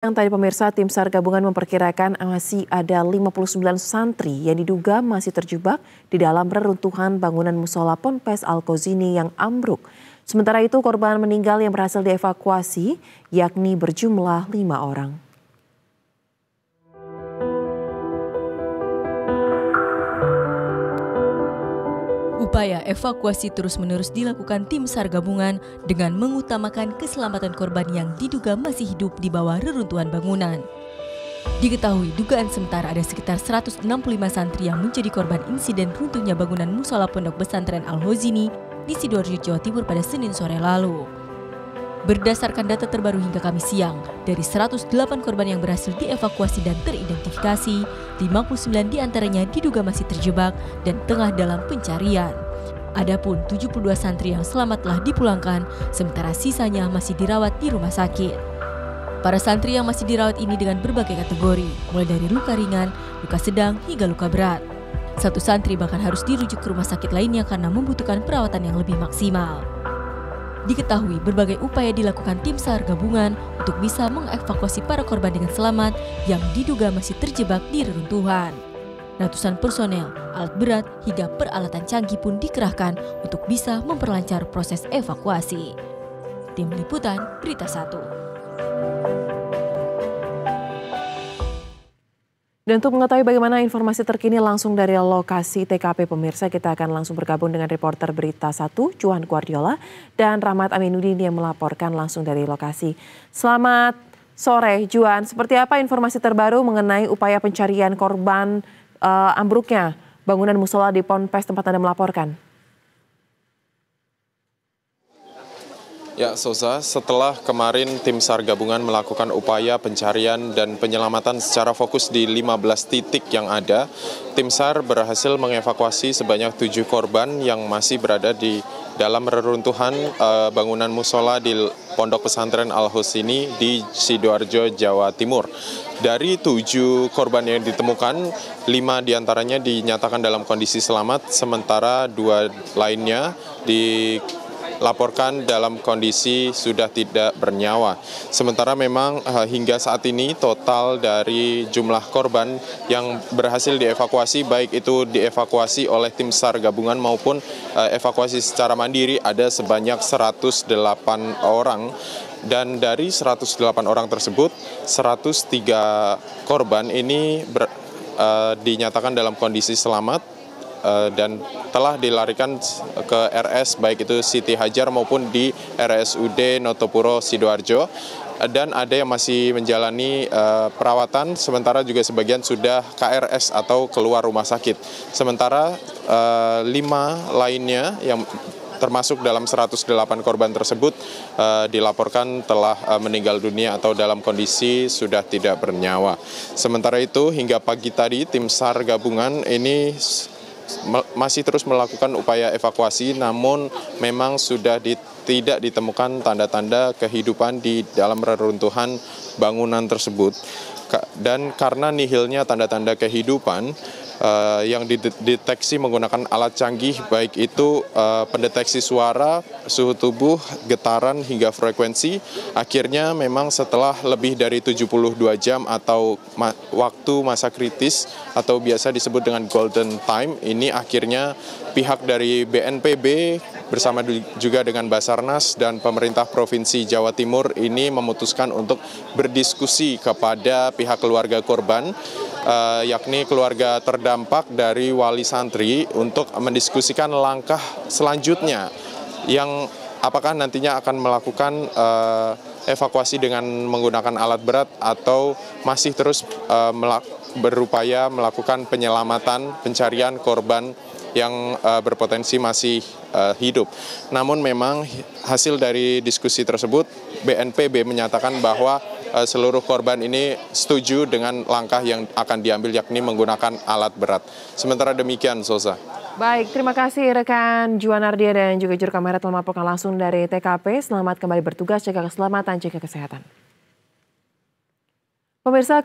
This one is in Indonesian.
Yang tadi pemirsa, tim SAR gabungan memperkirakan masih ada 59 santri yang diduga masih terjebak di dalam reruntuhan bangunan musola Ponpes Al-Kozini yang ambruk. Sementara itu korban meninggal yang berhasil dievakuasi yakni berjumlah 5 orang. Upaya evakuasi terus-menerus dilakukan tim SAR gabungan dengan mengutamakan keselamatan korban yang diduga masih hidup di bawah reruntuhan bangunan. Diketahui dugaan sementara ada sekitar 165 santri yang menjadi korban insiden runtuhnya bangunan musola Pondok Pesantren Al-Kozini di Sidoarjo, Jawa Timur pada Senin sore lalu. Berdasarkan data terbaru hingga Kamis siang, dari 108 korban yang berhasil dievakuasi dan teridentifikasi, 59 diantaranya diduga masih terjebak dan tengah dalam pencarian. Adapun 72 santri yang selamat telah dipulangkan, sementara sisanya masih dirawat di rumah sakit. Para santri yang masih dirawat ini dengan berbagai kategori, mulai dari luka ringan, luka sedang, hingga luka berat. Satu santri bahkan harus dirujuk ke rumah sakit lainnya karena membutuhkan perawatan yang lebih maksimal. Diketahui berbagai upaya dilakukan tim SAR gabungan untuk bisa mengevakuasi para korban dengan selamat yang diduga masih terjebak di reruntuhan. Ratusan personel, alat berat, hingga peralatan canggih pun dikerahkan untuk bisa memperlancar proses evakuasi. Tim Liputan Berita 1. Dan untuk mengetahui bagaimana informasi terkini langsung dari lokasi TKP pemirsa, kita akan langsung bergabung dengan reporter Berita 1, Juan Guardiola, dan Rahmat Aminuddin yang melaporkan langsung dari lokasi. Selamat sore, Juan. Seperti apa informasi terbaru mengenai upaya pencarian korban ambruknya bangunan musola di Ponpes tempat Anda melaporkan? Ya, Sosa, setelah kemarin tim SAR gabungan melakukan upaya pencarian dan penyelamatan secara fokus di 15 titik yang ada, tim SAR berhasil mengevakuasi sebanyak 7 korban yang masih berada di dalam reruntuhan bangunan musola di Pondok Pesantren Al-Kozini di Sidoarjo, Jawa Timur. Dari 7 korban yang ditemukan, 5 diantaranya dinyatakan dalam kondisi selamat, sementara 2 lainnya dilaporkan dalam kondisi sudah tidak bernyawa. Sementara memang hingga saat ini total dari jumlah korban yang berhasil dievakuasi, baik itu dievakuasi oleh tim SAR gabungan maupun evakuasi secara mandiri, ada sebanyak 108 orang. Dan dari 108 orang tersebut, 103 korban ini dinyatakan dalam kondisi selamat dan telah dilarikan ke RS baik itu Siti Hajar maupun di RSUD Notopuro Sidoarjo, dan ada yang masih menjalani perawatan, sementara juga sebagian sudah KRS atau keluar rumah sakit. Sementara 5 lainnya yang termasuk dalam 108 korban tersebut dilaporkan telah meninggal dunia atau dalam kondisi sudah tidak bernyawa. Sementara itu hingga pagi tadi tim SAR gabungan ini masih terus melakukan upaya evakuasi, namun memang sudah tidak ditemukan tanda-tanda kehidupan di dalam reruntuhan bangunan tersebut. Dan karena nihilnya tanda-tanda kehidupan yang dideteksi menggunakan alat canggih, baik itu pendeteksi suara, suhu tubuh, getaran, hingga frekuensi, akhirnya memang setelah lebih dari 72 jam atau waktu masa kritis atau biasa disebut dengan golden time, ini akhirnya pihak dari BNPB bersama juga dengan Basarnas dan pemerintah Provinsi Jawa Timur ini memutuskan untuk berdiskusi kepada pihak keluarga korban, yakni keluarga terdampak dari wali santri, untuk mendiskusikan langkah selanjutnya yang apakah nantinya akan melakukan evakuasi dengan menggunakan alat berat atau masih terus berupaya melakukan penyelamatan, pencarian korban yang berpotensi masih hidup. Namun memang hasil dari diskusi tersebut, BNPB menyatakan bahwa seluruh korban ini setuju dengan langkah yang akan diambil, yakni menggunakan alat berat. Sementara demikian, Sosa. Baik, terima kasih rekan Juan Ardia dan juga juru kamera telah melaporkan langsung dari TKP. Selamat kembali bertugas, jaga keselamatan, jaga kesehatan. Pemirsa,